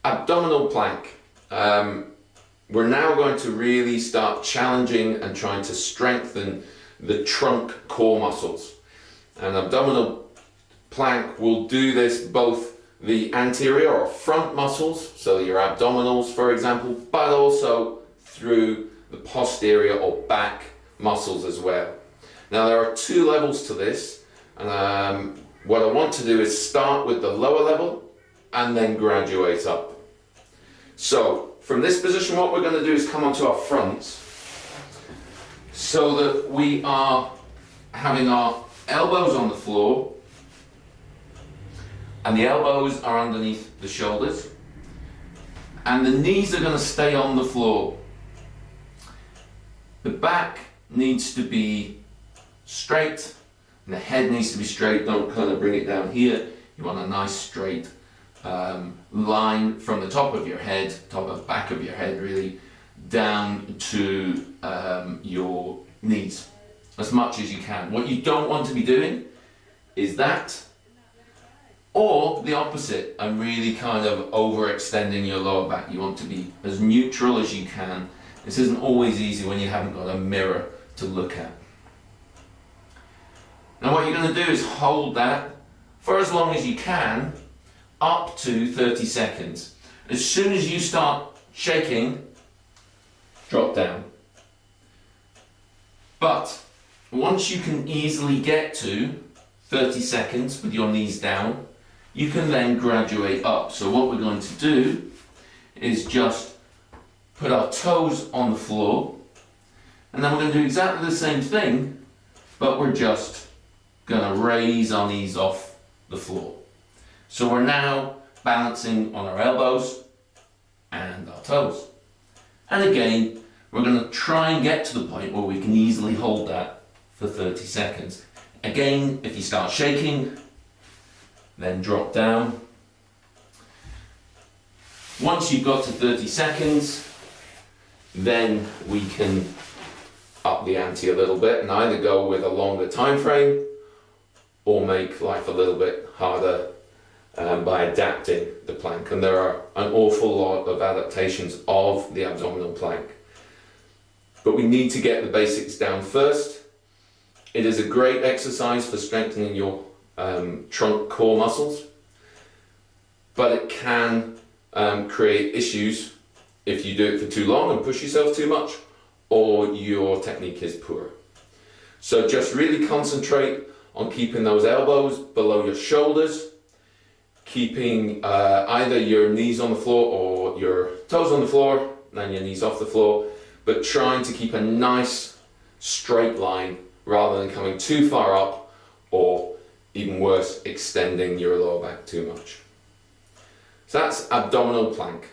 Abdominal plank. We're now going to really start challenging and trying to strengthen the trunk core muscles. And abdominal plank will do this both the anterior or front muscles, so your abdominals for example, but also through the posterior or back muscles as well. Now there are two levels to this, and what I want to do is start with the lower level and then graduate up. So from this position what we're going to do is come onto our fronts so that we are having our elbows on the floor and the elbows are underneath the shoulders and the knees are going to stay on the floor. The back needs to be straight and the head needs to be straight. Don't kind of bring it down here. You want a nice straight line from the top of your head, back of your head really, down to your knees as much as you can. What you don't want to be doing is that, or the opposite, and really kind of overextending your lower back. You want to be as neutral as you can. This isn't always easy when you haven't got a mirror to look at. Now what you're going to do is hold that for as long as you can, up to 30 seconds. As soon as you start shaking, drop down. But once you can easily get to 30 seconds with your knees down, you can then graduate up. So what we're going to do is just put our toes on the floor, and then we're going to do exactly the same thing, but we're just going to raise our knees off the floor. So we're now balancing on our elbows and our toes. And again, we're going to try and get to the point where we can easily hold that for 30 seconds. Again, if you start shaking, then drop down. Once you've got to 30 seconds, then we can up the ante a little bit and either go with a longer time frame or make life a little bit harder by adapting the plank. And there are an awful lot of adaptations of the abdominal plank. But we need to get the basics down first. It is a great exercise for strengthening your trunk core muscles, but it can create issues if you do it for too long and push yourself too much, or your technique is poor. So just really concentrate on keeping those elbows below your shoulders, keeping either your knees on the floor or your toes on the floor, and then your knees off the floor, but trying to keep a nice straight line rather than coming too far up, or even worse, extending your lower back too much. So that's abdominal plank.